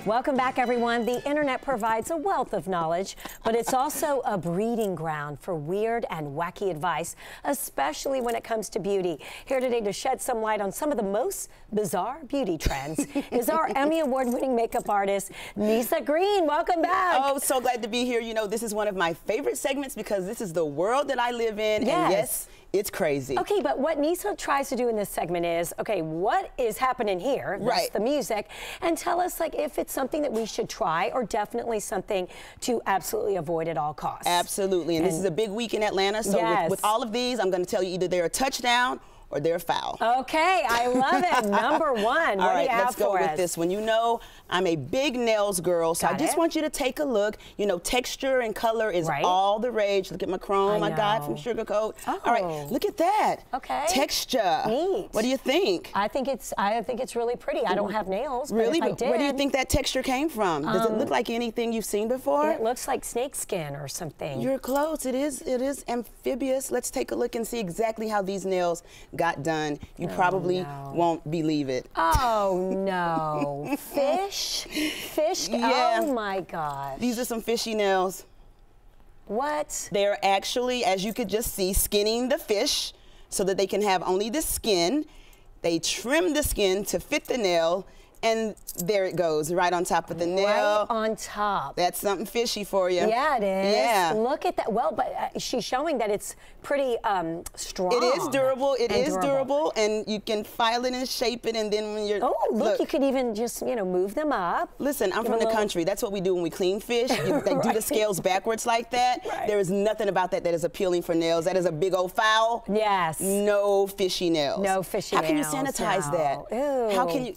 Welcome back, everyone. The internet provides a wealth of knowledge, but it's also a breeding ground for weird and wacky advice, especially when it comes to beauty. Here today to shed some light on some of the most bizarre beauty trends is our Emmy Award-winning makeup artist, Nyssa Green. Welcome back. Oh, so glad to be here. You know, this is one of my favorite segments because this is the world that I live in. Yes. And yes, it's crazy. Okay, but what Nyssa tries to do in this segment is, okay, what is happening here? That's right. The music. And tell us, like, if it's something that we should try or definitely something to absolutely avoid at all costs. Absolutely. And this is a big week in Atlanta. So yes. with all of these, I'm going to tell you either they're a touchdown or they're foul. Okay, I love it. Number one. All right, let's go with us? this one. You know, I'm a big nails girl, so I just want you to take a look. You know, texture and color is all the rage. Look at my chrome I got from Sugarcoat. Oh. All right, look at that. Okay. Texture. Neat. What do you think? I think it's really pretty. I don't have nails, really? But if I did, where do you think that texture came from? Does it look like anything you've seen before? It looks like snake skin or something. You're close. It is amphibious. Let's take a look and see exactly how these nails got done. You probably won't believe it. Oh, no. Fish? Fish? Yeah. Oh, my gosh. These are some fishy nails. What? They're actually, as you could just see, skinning the fish so that they can have only the skin. They trim the skin to fit the nail, and there it goes, right on top of the nail. Right on top. That's something fishy for you. Yeah, it is. Yeah. Look at that. Well, but she's showing that it's pretty strong. It is durable. It is durable, and you can file it and shape it, and then when you're... Oh, look, you could even just, you know, move them up. Listen, I'm from the country. That's what we do when we clean fish. They do the scales backwards like that. Right. There is nothing about that that is appealing for nails. That is a big old foul. Yes. No fishy nails. No fishy nails. How can you sanitize that? Ew. How can you,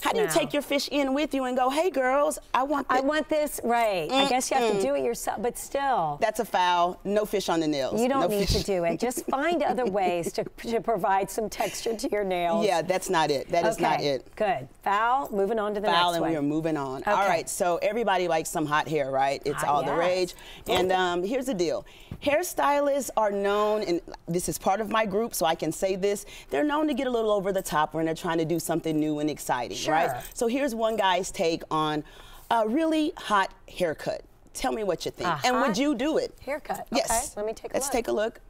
how do you take your fish in with you and go, hey girls, I want this. Right. I guess you have to do it yourself, but still. That's a foul. No fish on the nails. You don't need to do it. Just find other ways to provide some texture to your nails. Yeah, that's not it. That is not it. Good. Foul, moving on to the next one. Foul, and we are moving on. Okay. All right, so everybody likes some hot hair, right? It's all the rage. And here's the deal. Hairstylists are known, and this is part of my group, so I can say this, they're known to get a little over the top when they're trying to do something new and exciting, right? So here's one guy's take on a really hot haircut. Tell me what you think. And would you do it? Haircut. Yes. Okay, let me take a look. Let's take a look.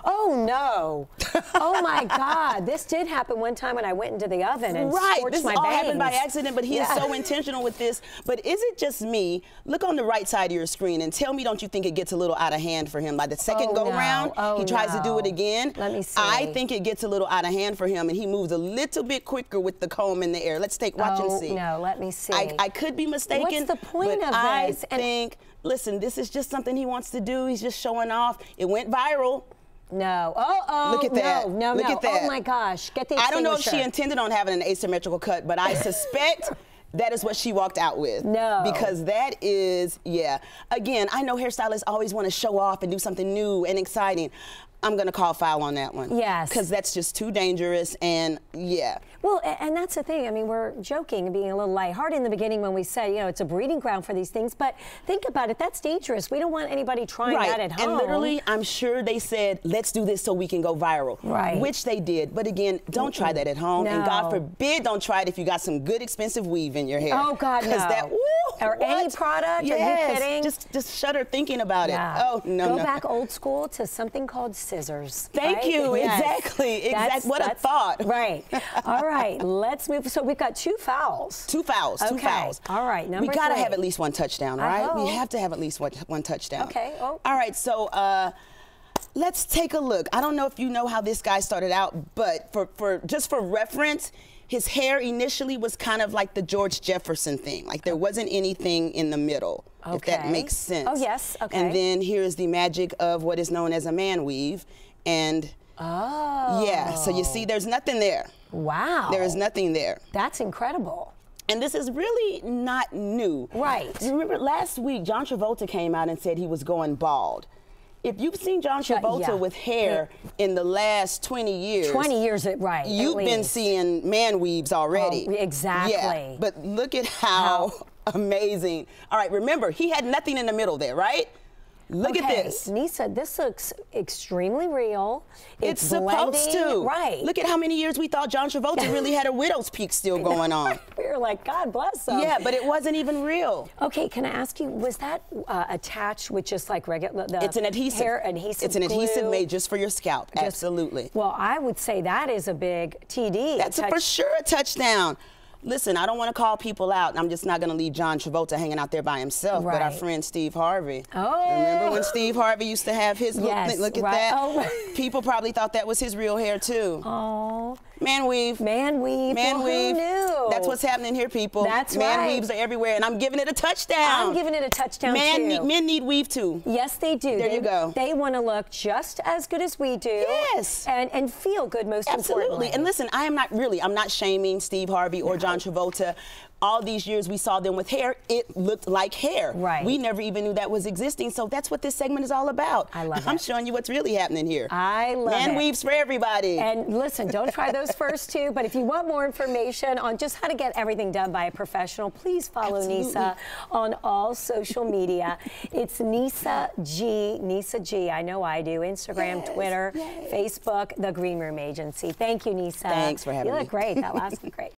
Oh, no. Oh, my God. This did happen one time when I went into the oven and scorched this my all bangs. happened by accident, but he is so intentional with this. But is it just me? Look on the right side of your screen and tell me, don't you think it gets a little out of hand for him? By the second go-round, he tries to do it again. Let me see. I think it gets a little out of hand for him, and he moves a little bit quicker with the comb in the air. Let's watch and see. No, let me see. I could be mistaken. What's the point of this? I think, listen, this is just something he wants to do. He's just showing off. It went viral. No. Look at that. No. Look at that. Oh, my gosh. Get the extinguisher. I don't know if she intended on having an asymmetrical cut, but I suspect that is what she walked out with. No. Because that is, Again, I know hairstylists always want to show off and do something new and exciting. I'm going to call foul on that one. Yes. Because that's just too dangerous, and Well, and that's the thing. I mean, we're joking and being a little lighthearted in the beginning when we say, you know, it's a breeding ground for these things. But think about it. That's dangerous. We don't want anybody trying that at home. And literally, I'm sure they said, let's do this so we can go viral. Right. Which they did. But again, don't try that at home. No. And God forbid, don't try it if you got some good, expensive weave in your hair. Oh, God, no. That, or any product? Yes. Are you kidding? Just shudder thinking about it. Oh, no, Go back old school to something called scissors. Thank you. Yes. Exactly. What a thought. Right. All right. Let's move. So we've got two fouls. Two fouls. Two fouls. All right. Number we got to 3. have at least one touchdown, right? We have to have at least one touchdown. Okay. Oh. All right. So let's take a look. I don't know if you know how this guy started out, but just for reference, his hair initially was kind of like the George Jefferson thing. Like there wasn't anything in the middle, if that makes sense. Oh, yes. Okay. And then here's the magic of what is known as a man weave. And so you see there's nothing there. Wow. There is nothing there. That's incredible. And this is really not new. Right. Remember last week, John Travolta came out and said he was going bald. If you've seen John Travolta with hair in the last 20 years. 20 years, right. You've been seeing man weaves already. Oh, exactly. Yeah, but look at how amazing. All right, remember, he had nothing in the middle there, right? Look at this. Nyssa, this looks extremely real. It's supposed to. Right. Look at how many years we thought John Travolta really had a widow's peak still going on. We were like, God bless him. Yeah, but it wasn't even real. Okay, can I ask you, was that attached with just like regular, it's an adhesive. Hair adhesive It's an glue? adhesive made just for your scalp. Absolutely. Well, I would say that is a big TD. That's for sure a touchdown. Listen, I don't want to call people out. I'm just not going to leave John Travolta hanging out there by himself. Right. But our friend Steve Harvey. Oh. Remember when Steve Harvey used to have his look? Yes, Look at right. that. Oh. People probably thought that was his real hair too. Oh. Man weave. Man weave. Man well, weave. Who knew? That's what's happening here, people. That's Man right. weaves are everywhere, and I'm giving it a touchdown. I'm giving it a touchdown too. Men need weave too. Yes, they do. There you go. They want to look just as good as we do. Yes. And feel good most importantly. Absolutely. And listen, I'm not shaming Steve Harvey or John Travolta. All these years we saw them with hair, it looked like hair. Right. We never even knew that was existing, so that's what this segment is all about. I love it. I'm showing you what's really happening here. I love it. Man weaves for everybody. And listen, don't try those first two, but if you want more information on just how to get everything done by a professional, please follow Nyssa on all social media. It's Nyssa G. I know I do. Instagram, Twitter, Facebook, The Green Room Agency. Thank you, Nyssa. Thanks for having me. You look great. That last one, great.